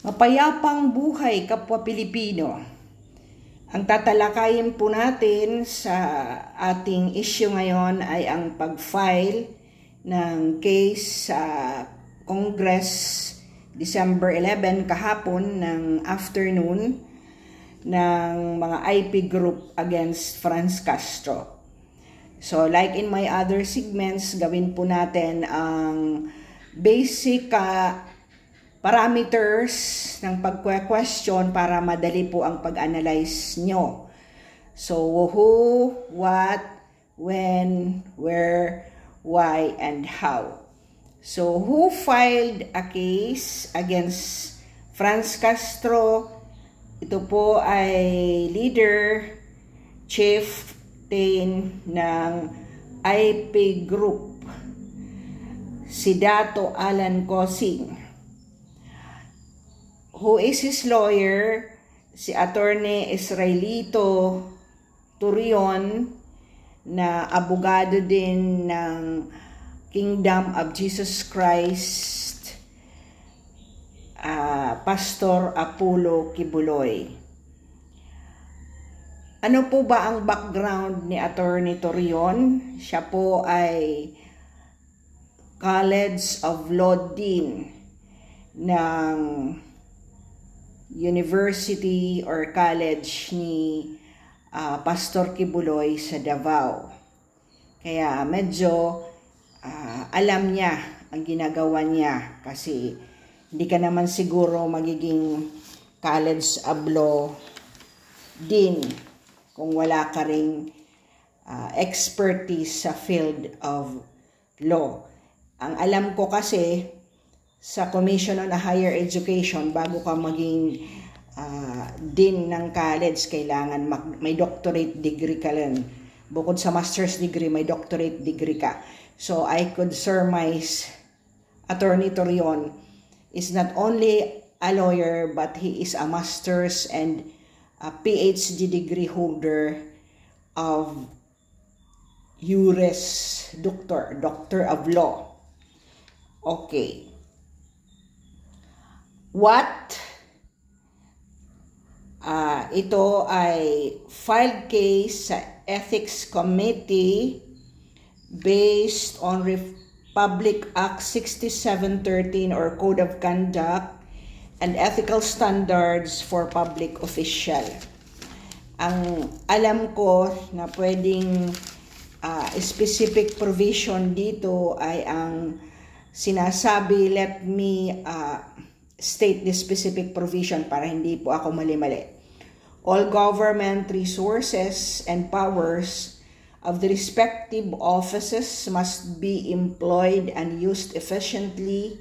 Mapayapang buhay kapwa Pilipino. Ang tatalakayin po natin sa ating issue ngayon ay ang pag-file ng case sa Congress December 11 kahapon ng afternoon ng mga IP group against Franz Castro. So like in my other segments, gawin po natin ang basic parameters ng pag-question para madali po ang pag-analyze nyo. So, who, what, when, where, why, and how. So, who filed a case against Franz Castro? Ito po ay leader, chieftain ng IP Group, si Dato Alan Kosing. Who is his lawyer? Si Attorney Israelito Turion, na abogado din ng Kingdom of Jesus Christ, Pastor Apollo Kibuloy. Ano po ba ang background ni Attorney Turion? Siya po ay College of Law Dean ng University or College ni Pastor Kibuloy sa Davao. Kaya medyo alam niya ang ginagawa niya kasi hindi ka naman siguro magiging College of Law din kung wala ka ring expertise sa field of law. Ang alam ko kasi sa Commission on Higher Education, bago ka maging dean ng college, kailangan may doctorate degree ka lang. Bukod sa master's degree, may doctorate degree ka. So I could surmise Attorney Turion is not only a lawyer, but he is a master's and a PhD degree holder of Juris Doctor of Law. Okay. What? Ito ay filed case sa Ethics Committee based on Republic Act 6713 or Code of Conduct and Ethical Standards for Public Official. Ang alam ko na pwedeng specific provision dito ay ang sinasabi, let me state the specific provision para hindi po ako mali-mali. All government resources and powers of the respective offices must be employed and used efficiently,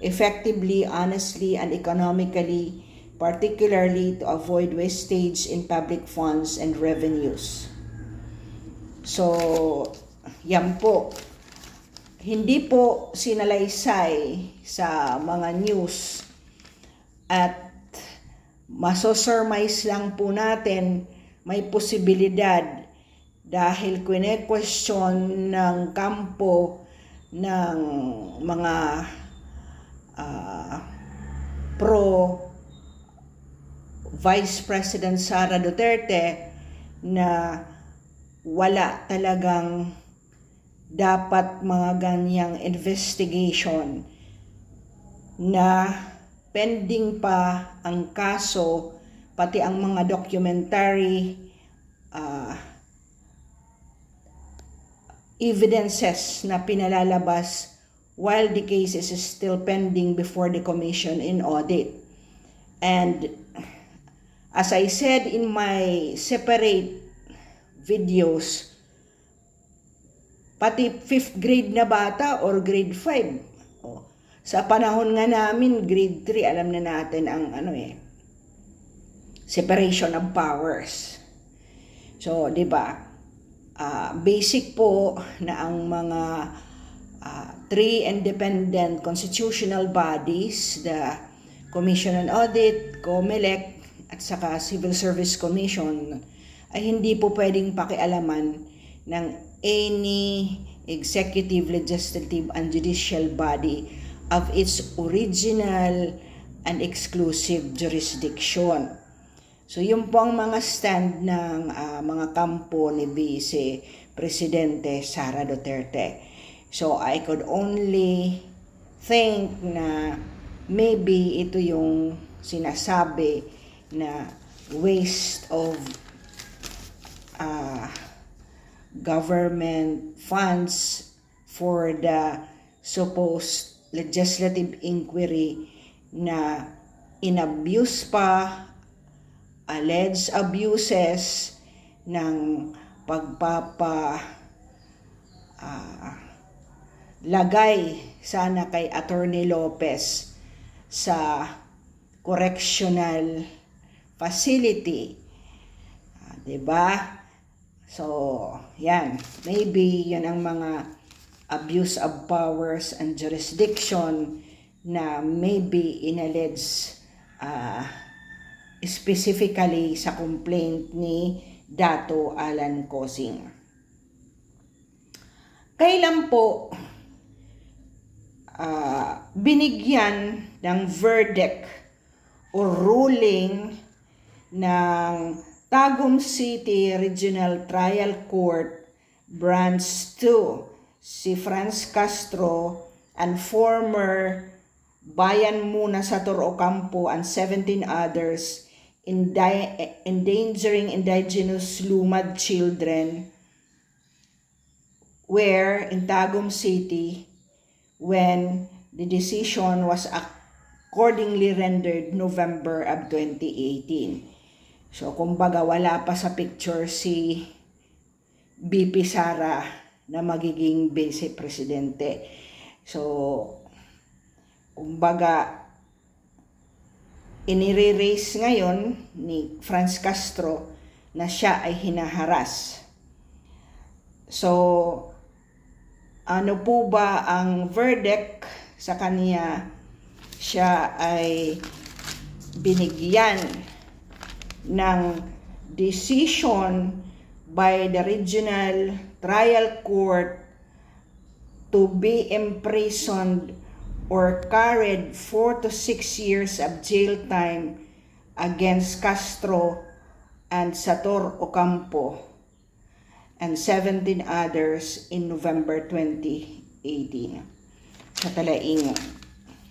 effectively, honestly, and economically, particularly to avoid wastage in public funds and revenues. So, yan po. Hindi po sinalaysay sa mga news at masosurmise lang po natin may posibilidad dahil kwene-question ng kampo ng mga pro Vice President Sara Duterte na wala talagang dapat mga ganyang investigation na pending pa ang kaso, pati ang mga documentary evidences na pinalalabas while the case is still pending before the Commission in Audit. And as I said in my separate videos, pati 5th grade na bata or grade 5. Sa panahon nga namin, grade 3, alam na natin ang separation of powers. So, di ba? Basic po na ang mga 3 independent constitutional bodies, the Commission on Audit, COMELEC, at saka Civil Service Commission, ay hindi po pwedeng pakialaman ng any executive, legislative, and judicial body of its original an exclusive jurisdiction. So yun po ang mga stand ng mga kampo ni Vice Presidente Sara Duterte. So I could only think na maybe ito yung sinasabi na waste of government funds for the supposed legislative inquiry na inabuse pa, alleged abuses ng lagay sana kay Attorney Lopez sa correctional facility. Diba? So, yan. Maybe yan ang mga abuse of powers and jurisdiction na maybe inalleged specifically sa complaint ni Dato Alan Cosing. Kailan po binigyan ng verdict o ruling ng Tagum City Regional Trial Court Branch 2 si Franz Castro and former Bayan Muna Sator Ocampo and 17 others endangering indigenous Lumad children were in Tagum City when the decision was accordingly rendered November of 2018. So, kumbaga, wala pa sa picture si BP Sara na magiging Vice Presidente. So, kumbaga, inire-raise ngayon ni Franz Castro na siya ay hinaharas. So, ano po ba ang verdict sa kanya? Siya ay binigyan ng decision by the Regional Trial Court to be imprisoned or carried 4 to 6 years of jail time against Castro and Sator Ocampo and 17 others in November 2018 sa talaing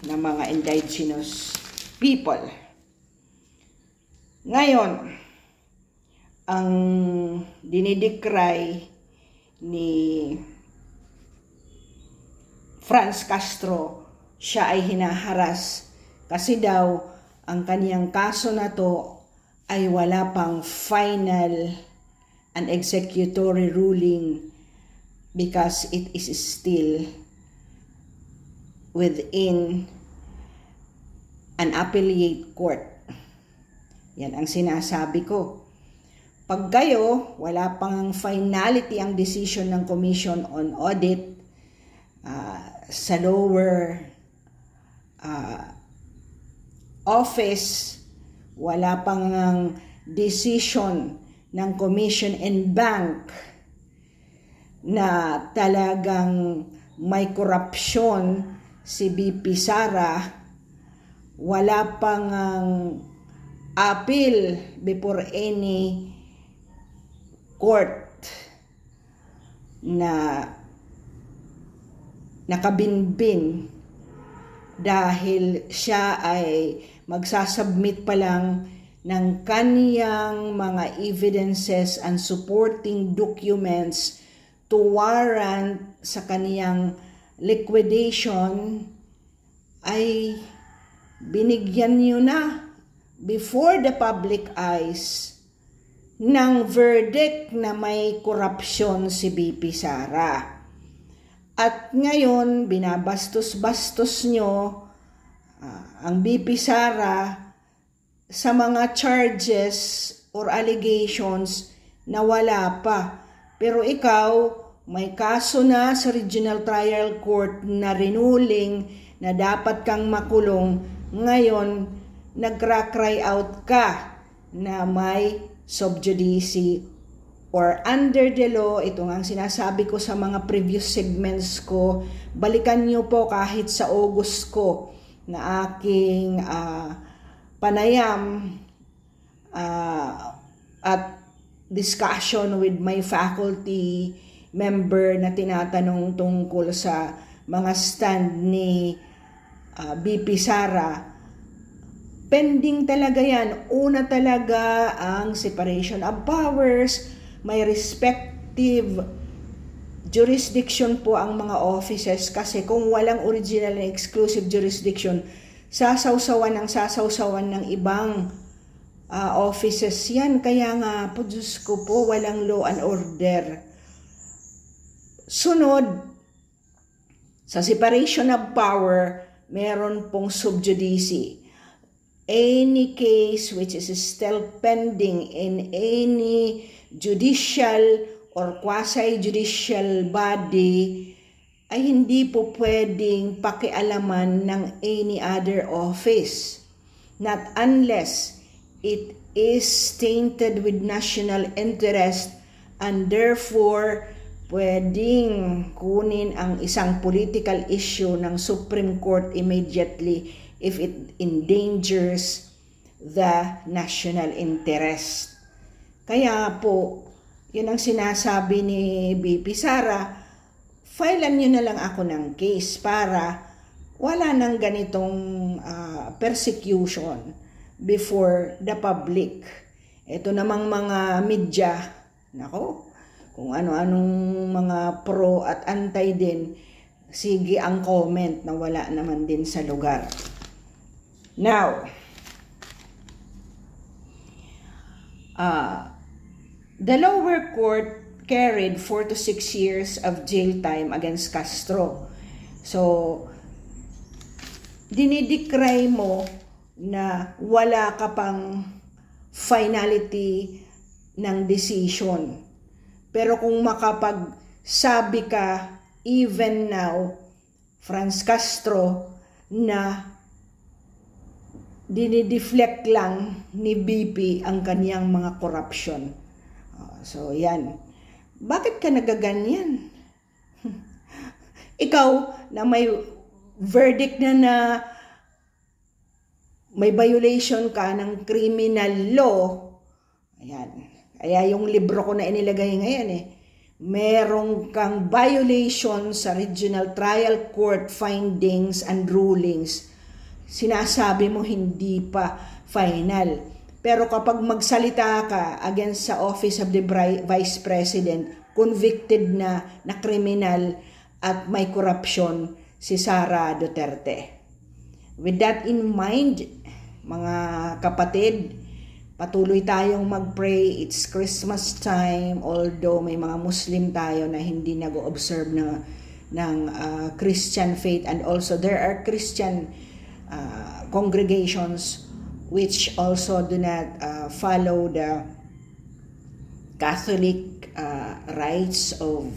ng mga indigenous people. Ngayon, ang dinidecry ni Franz Castro, siya ay hinaharas kasi daw ang kaniyang kaso na to ay wala pang final and executory ruling because it is still within an appellate court. Yan ang sinasabi ko. Pag kayo, wala pang finality ang decision ng Commission on Audit sa lower office, wala pang decision ng Commission and Bank na talagang may korupsyon si BP Sara, wala pang appeal before any court na nakabinbin dahil siya ay magsasubmit pa lang ng kaniyang mga evidences and supporting documents to warrant sa kaniyang liquidation, ay binigyan niyo na before the public eyes ng verdict na may korupsyon si BP Sara. At ngayon, binabastos-bastos nyo ang BP Sara sa mga charges or allegations na wala pa. Pero ikaw, may kaso na sa Regional Trial Court na rinuling na dapat kang makulong. Ngayon, nagcry out ka na may sub judice or under the law. Ito nga ang sinasabi ko sa mga previous segments ko. Balikan nyo po kahit sa August ko na aking panayam at discussion with my faculty member na tinatanong tungkol sa mga stand ni BP Sara, pending talaga yan. Una talaga ang separation of powers, may respective jurisdiction po ang mga offices, kasi kung walang original and exclusive jurisdiction, sasawsawan ng ibang offices yan. Kaya nga po, Diyos ko po, walang law and order. Sunod, sa separation of power, meron pong sub judice. Any case which is still pending in any judicial or quasi-judicial body ay hindi po pwedeng pakialaman ng any other office, not unless it is tainted with national interest, and therefore pwedeng kunin ang isang political issue ng Supreme Court immediately if it endangers the national interest. Kaya po, yun ang sinasabi ni BP Sara, filean nyo na lang ako ng case para wala nang ganitong persecution before the public. Ito namang mga media, nako, kung ano-anong mga pro at anti din, sige ang comment na wala naman din sa lugar. Now, the lower court carried 4 to 6 years of jail time against Castro. So, dinidecry mo na wala ka pang finality ng decision. Pero kung makapagsabi ka, even now, Franz Castro, na dinideflect lang ni BP ang kaniyang mga corruption. So, yan. Bakit ka nagaganyan? Ikaw na may verdict na may violation ka ng criminal law. Ayan. Kaya yung libro ko na inilagay ngayon merong kang violation sa Regional Trial Court findings and rulings. Sinasabi mo hindi pa final. Pero kapag magsalita ka against sa Office of the Vice President, convicted na kriminal at may corruption si Sara Duterte. With that in mind, mga kapatid, patuloy tayong mag-pray. It's Christmas time, although may mga Muslim tayo na hindi nag-observe ng Christian faith, and also there are Christian congregations which also do not follow the Catholic rites of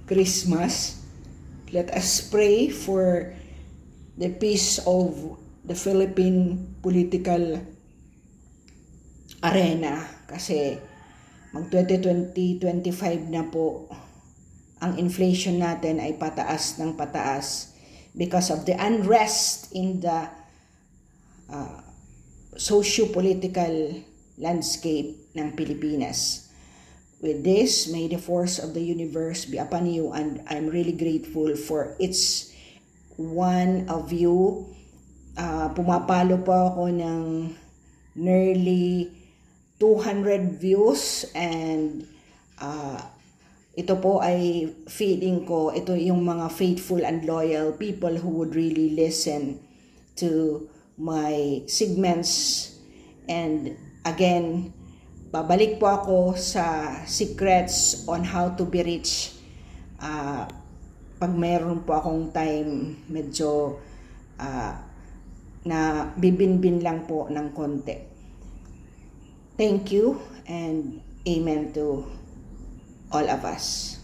Christmas. Let us pray for the peace of the Philippine political arena, kasi mag 2020-25 na po, ang inflation natin ay pataas ng pataas because of the unrest in the socio-political landscape ng Pilipinas. With this, may the force of the universe be upon you, and I'm really grateful for each one of you. Pumapalo po ako ng nearly 200 views, and ito po ay feeling ko, ito yung mga faithful and loyal people who would really listen to my segments. And again, babalik po ako sa secrets on how to be rich pag meron po akong time, medyo na bibinbin lang po ng konti. Thank you and amen to all of us.